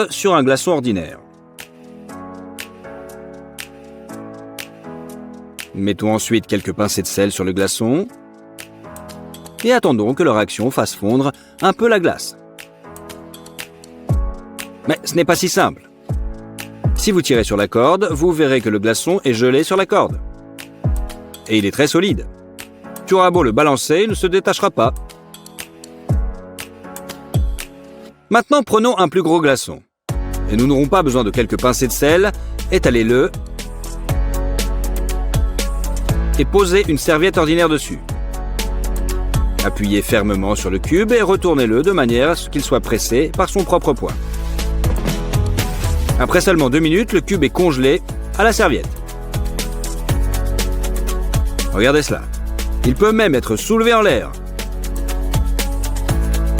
sur un glaçon ordinaire. Mettons ensuite quelques pincées de sel sur le glaçon et attendons que leur action fasse fondre un peu la glace. Mais ce n'est pas si simple. Si vous tirez sur la corde, vous verrez que le glaçon est gelé sur la corde. Et il est très solide. Tu auras beau le balancer, il ne se détachera pas. Maintenant, prenons un plus gros glaçon. Et nous n'aurons pas besoin de quelques pincées de sel. Étalez-le et posez une serviette ordinaire dessus. Appuyez fermement sur le cube et retournez-le de manière à ce qu'il soit pressé par son propre poids. Après seulement 2 minutes, le cube est congelé à la serviette. Regardez cela. Il peut même être soulevé en l'air.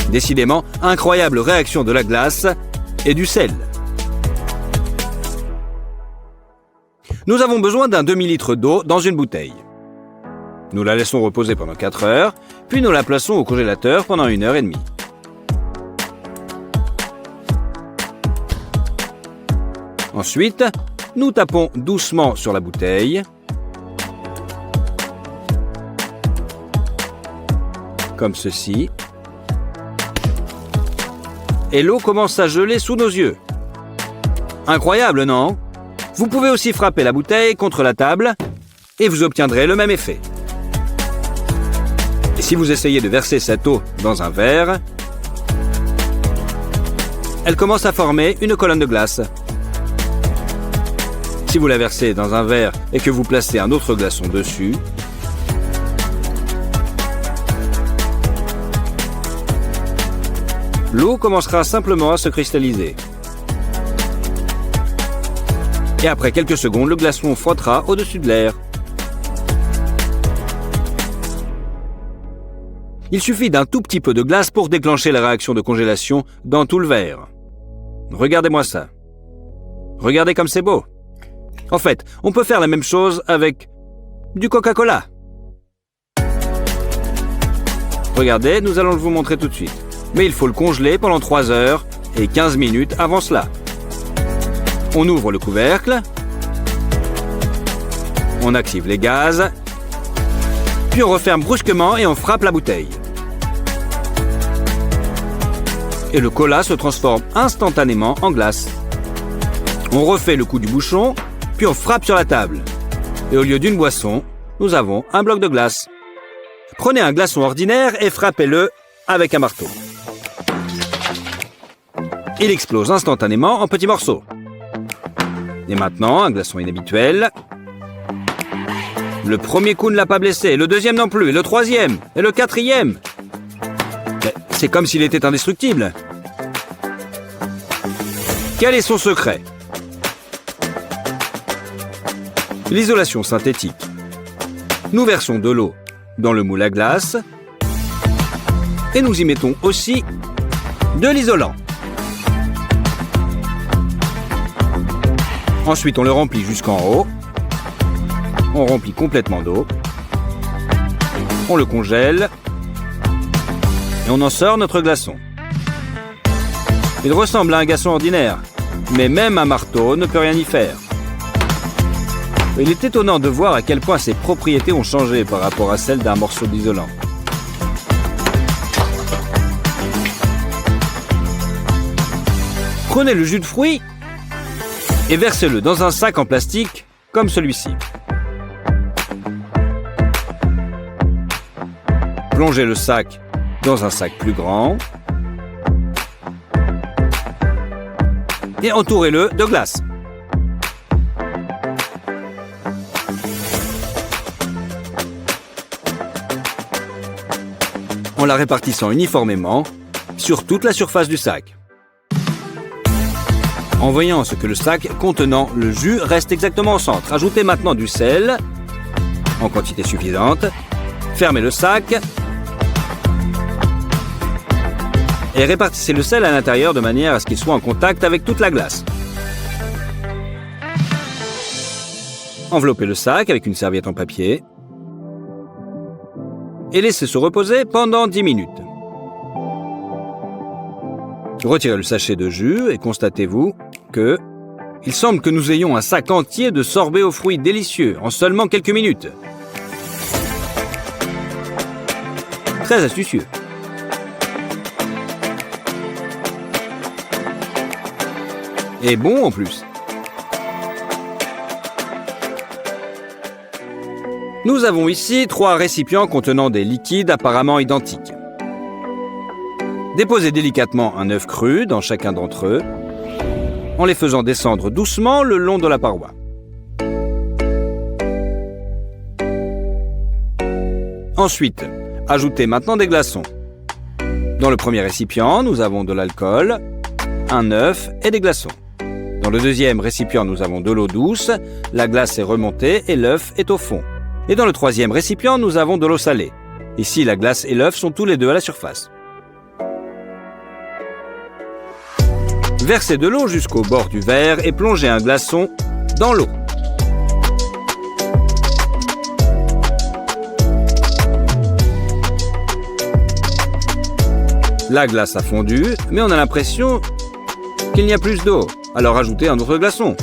Décidément, incroyable réaction de la glace et du sel. Nous avons besoin d'un demi-litre d'eau dans une bouteille. Nous la laissons reposer pendant 4 heures, puis nous la plaçons au congélateur pendant 1 heure et demie. Ensuite, nous tapons doucement sur la bouteille. Comme ceci. Et l'eau commence à geler sous nos yeux. Incroyable, non? Vous pouvez aussi frapper la bouteille contre la table et vous obtiendrez le même effet. Et si vous essayez de verser cette eau dans un verre, elle commence à former une colonne de glace. Si vous la versez dans un verre et que vous placez un autre glaçon dessus, l'eau commencera simplement à se cristalliser. Et après quelques secondes, le glaçon frottera au-dessus de l'air. Il suffit d'un tout petit peu de glace pour déclencher la réaction de congélation dans tout le verre. Regardez-moi ça. Regardez comme c'est beau. En fait, on peut faire la même chose avec du Coca-Cola. Regardez, nous allons vous montrer tout de suite. Mais il faut le congeler pendant 3 heures et 15 minutes avant cela. On ouvre le couvercle, on active les gaz, puis on referme brusquement et on frappe la bouteille. Et le cola se transforme instantanément en glace. On refait le coup du bouchon, puis on frappe sur la table. Et au lieu d'une boisson, nous avons un bloc de glace. Prenez un glaçon ordinaire et frappez-le avec un marteau. Il explose instantanément en petits morceaux. Et maintenant, un glaçon inhabituel. Le premier coup ne l'a pas blessé, le deuxième non plus, et le troisième, et le quatrième. C'est comme s'il était indestructible. Quel est son secret? L'isolation synthétique. Nous versons de l'eau dans le moule à glace et nous y mettons aussi de l'isolant. Ensuite, on le remplit jusqu'en haut. On remplit complètement d'eau. On le congèle. Et on en sort notre glaçon. Il ressemble à un glaçon ordinaire, mais même un marteau ne peut rien y faire. Il est étonnant de voir à quel point ses propriétés ont changé par rapport à celles d'un morceau d'isolant. Prenez le jus de fruits et versez-le dans un sac en plastique comme celui-ci. Plongez le sac dans un sac plus grand et entourez-le de glace. En la répartissant uniformément sur toute la surface du sac. En voyant ce que le sac contenant le jus reste exactement au centre, ajoutez maintenant du sel en quantité suffisante, fermez le sac et répartissez le sel à l'intérieur de manière à ce qu'il soit en contact avec toute la glace. Enveloppez le sac avec une serviette en papier et laissez se reposer pendant 10 minutes. Retirez le sachet de jus et constatez-vous que il semble que nous ayons un sac entier de sorbet aux fruits délicieux en seulement quelques minutes. Très astucieux. Et bon en plus. Nous avons ici 3 récipients contenant des liquides apparemment identiques. Déposez délicatement un œuf cru dans chacun d'entre eux, en les faisant descendre doucement le long de la paroi. Ensuite, ajoutez maintenant des glaçons. Dans le premier récipient, nous avons de l'alcool, un œuf et des glaçons. Dans le deuxième récipient, nous avons de l'eau douce, la glace est remontée et l'œuf est au fond. Et dans le troisième récipient, nous avons de l'eau salée. Ici, la glace et l'œuf sont tous les deux à la surface. Versez de l'eau jusqu'au bord du verre et plongez un glaçon dans l'eau. La glace a fondu, mais on a l'impression qu'il n'y a plus d'eau. Alors ajoutez un autre glaçon.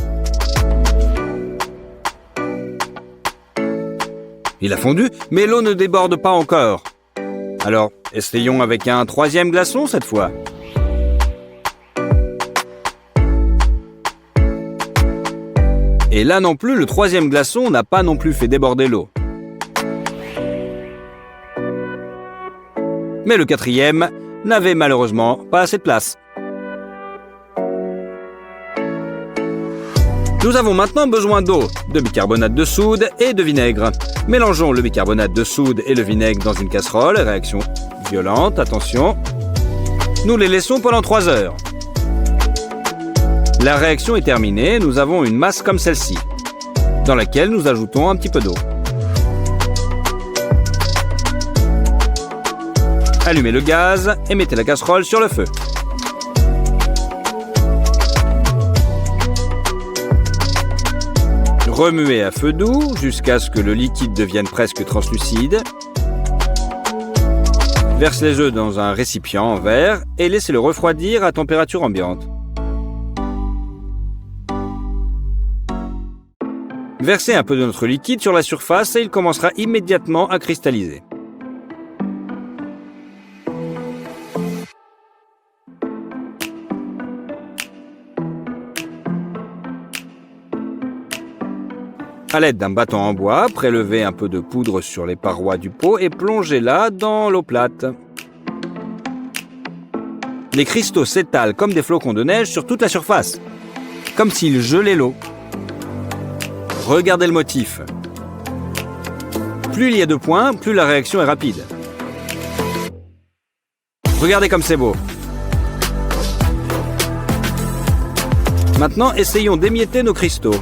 Il a fondu, mais l'eau ne déborde pas encore. Alors, essayons avec un troisième glaçon cette fois. Et là non plus, le troisième glaçon n'a pas non plus fait déborder l'eau. Mais le quatrième n'avait malheureusement pas assez de place. Nous avons maintenant besoin d'eau, de bicarbonate de soude et de vinaigre. Mélangeons le bicarbonate de soude et le vinaigre dans une casserole. Réaction violente, attention. Nous les laissons pendant 3 heures. La réaction est terminée, nous avons une masse comme celle-ci, dans laquelle nous ajoutons un petit peu d'eau. Allumez le gaz et mettez la casserole sur le feu. Remuez à feu doux jusqu'à ce que le liquide devienne presque translucide. Versez les œufs dans un récipient en verre et laissez-le refroidir à température ambiante. Versez un peu de notre liquide sur la surface et il commencera immédiatement à cristalliser. À l'aide d'un bâton en bois, prélevez un peu de poudre sur les parois du pot et plongez-la dans l'eau plate. Les cristaux s'étalent comme des flocons de neige sur toute la surface, comme s'ils gelaient l'eau. Regardez le motif. Plus il y a de points, plus la réaction est rapide. Regardez comme c'est beau. Maintenant, essayons d'émietter nos cristaux.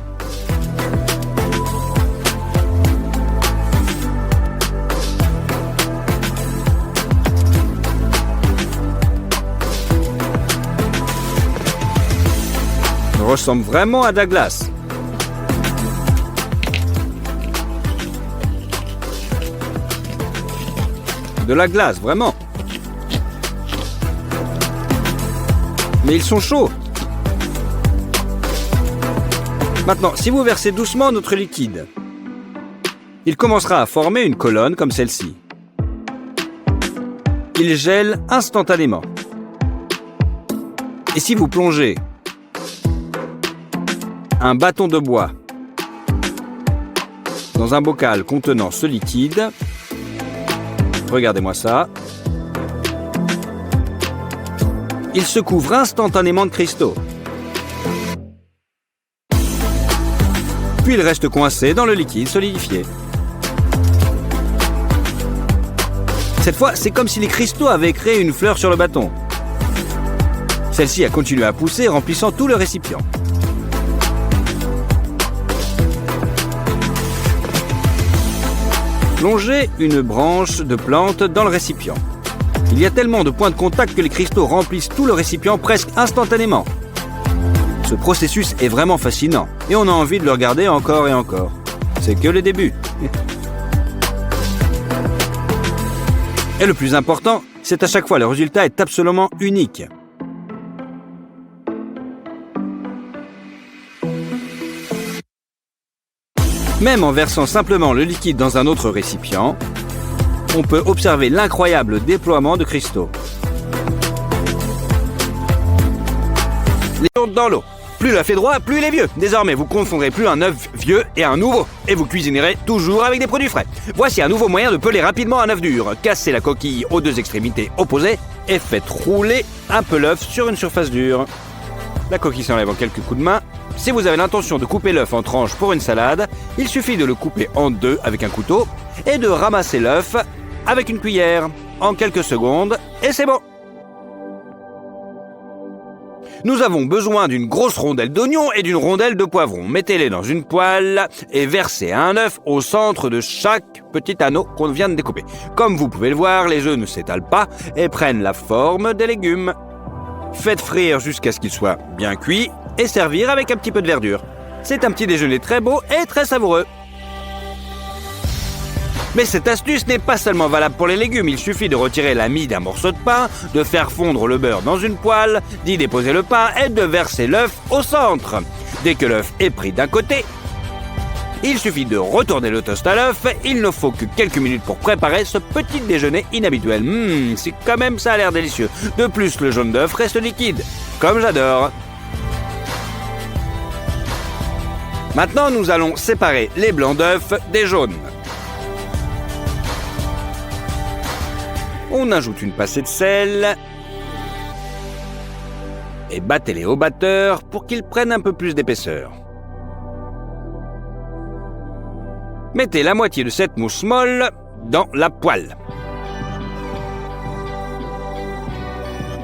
Ça ressemble vraiment à de la glace. De la glace, vraiment. Mais ils sont chauds. Maintenant, si vous versez doucement notre liquide, il commencera à former une colonne comme celle-ci. Il gèle instantanément. Et si vous plongez un bâton de bois dans un bocal contenant ce liquide, regardez-moi ça, il se couvre instantanément de cristaux. Puis il reste coincé dans le liquide solidifié. Cette fois, c'est comme si les cristaux avaient créé une fleur sur le bâton. Celle-ci a continué à pousser, remplissant tout le récipient. Plongez une branche de plante dans le récipient. Il y a tellement de points de contact que les cristaux remplissent tout le récipient presque instantanément. Ce processus est vraiment fascinant et on a envie de le regarder encore et encore. C'est que le début. Et le plus important, c'est à chaque fois le résultat est absolument unique. Même en versant simplement le liquide dans un autre récipient, on peut observer l'incroyable déploiement de cristaux. Les tournes dans l'eau. Plus l'œuf est droit, plus il est vieux. Désormais, vous confondrez plus un œuf vieux et un nouveau. Et vous cuisinerez toujours avec des produits frais. Voici un nouveau moyen de peler rapidement un œuf dur. Cassez la coquille aux deux extrémités opposées et faites rouler un peu l'œuf sur une surface dure. La coquille s'enlève en quelques coups de main. Si vous avez l'intention de couper l'œuf en tranches pour une salade, il suffit de le couper en deux avec un couteau et de ramasser l'œuf avec une cuillère en quelques secondes et c'est bon. Nous avons besoin d'une grosse rondelle d'oignon et d'une rondelle de poivron. Mettez-les dans une poêle et versez un œuf au centre de chaque petit anneau qu'on vient de découper. Comme vous pouvez le voir, les œufs ne s'étalent pas et prennent la forme des légumes. Faites frire jusqu'à ce qu'ils soient bien cuits et servir avec un petit peu de verdure. C'est un petit déjeuner très beau et très savoureux. Mais cette astuce n'est pas seulement valable pour les légumes. Il suffit de retirer la mie d'un morceau de pain, de faire fondre le beurre dans une poêle, d'y déposer le pain et de verser l'œuf au centre. Dès que l'œuf est pris d'un côté, il suffit de retourner le toast à l'œuf. Il ne faut que quelques minutes pour préparer ce petit déjeuner inhabituel. C'est quand même ça a l'air délicieux. De plus, le jaune d'œuf reste liquide, comme j'adore. Maintenant, nous allons séparer les blancs d'œufs des jaunes. On ajoute une pincée de sel et battez-les au batteur pour qu'ils prennent un peu plus d'épaisseur. Mettez la moitié de cette mousse molle dans la poêle.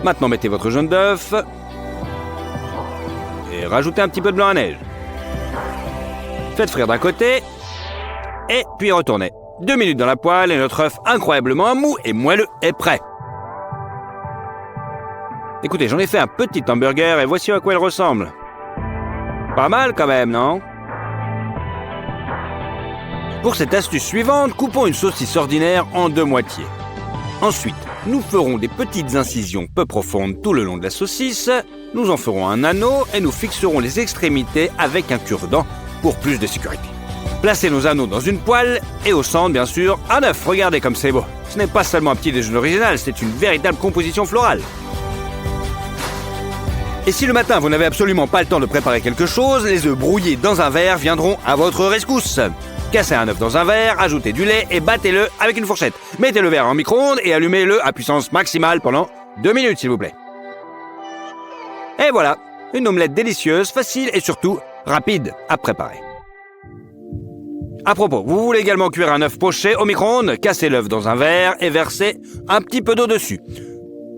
Maintenant, mettez votre jaune d'œuf et rajoutez un petit peu de blanc à neige. Faites frire d'un côté et puis retournez. 2 minutes dans la poêle et notre œuf incroyablement mou et moelleux est prêt. Écoutez, j'en ai fait un petit hamburger et voici à quoi il ressemble. Pas mal quand même, non? Pour cette astuce suivante, coupons une saucisse ordinaire en 2 moitiés. Ensuite, nous ferons des petites incisions peu profondes tout le long de la saucisse. Nous en ferons un anneau et nous fixerons les extrémités avec un cure-dent pour plus de sécurité. Placez nos anneaux dans une poêle et au centre, bien sûr, un œuf. Regardez comme c'est beau. Ce n'est pas seulement un petit déjeuner original, c'est une véritable composition florale. Et si le matin, vous n'avez absolument pas le temps de préparer quelque chose, les œufs brouillés dans un verre viendront à votre rescousse. Cassez un œuf dans un verre, ajoutez du lait et battez-le avec une fourchette. Mettez le verre en micro-ondes et allumez-le à puissance maximale pendant 2 minutes, s'il vous plaît. Et voilà, une omelette délicieuse, facile et surtout rapide à préparer. À propos, vous voulez également cuire un œuf poché au micro-ondes? Cassez l'œuf dans un verre et versez un petit peu d'eau dessus.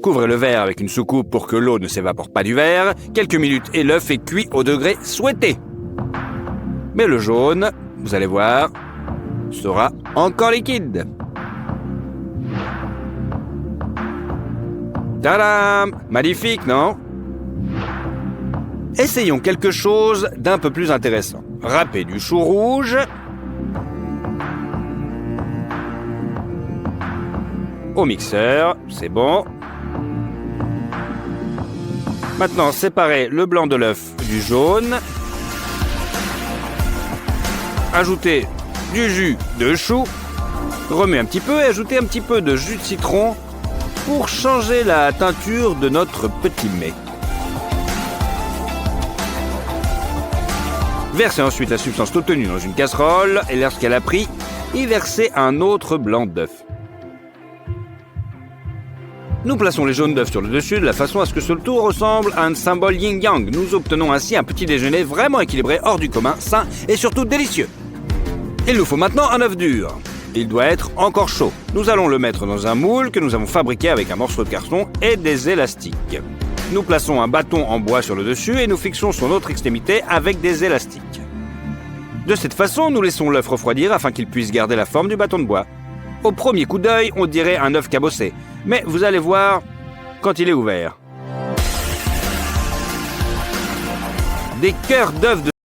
Couvrez le verre avec une soucoupe pour que l'eau ne s'évapore pas du verre. Quelques minutes et l'œuf est cuit au degré souhaité. Mais le jaune, vous allez voir, sera encore liquide. Tadam! Magnifique, non? Essayons quelque chose d'un peu plus intéressant. Râpez du chou rouge. Au mixeur, c'est bon. Maintenant, séparez le blanc de l'œuf du jaune. Ajoutez du jus de chou. Remuez un petit peu et ajoutez un petit peu de jus de citron pour changer la teinture de notre petit mets. Versez ensuite la substance toute tenue dans une casserole et lorsqu'elle a pris, y versez un autre blanc d'œuf. Nous plaçons les jaunes d'œufs sur le dessus de la façon à ce que ce tout ressemble à un symbole yin-yang. Nous obtenons ainsi un petit déjeuner vraiment équilibré, hors du commun, sain et surtout délicieux. Il nous faut maintenant un œuf dur. Il doit être encore chaud. Nous allons le mettre dans un moule que nous avons fabriqué avec un morceau de carton et des élastiques. Nous plaçons un bâton en bois sur le dessus et nous fixons son autre extrémité avec des élastiques. De cette façon, nous laissons l'œuf refroidir afin qu'il puisse garder la forme du bâton de bois. Au premier coup d'œil, on dirait un œuf cabossé, mais vous allez voir quand il est ouvert. Des cœurs d'œufs de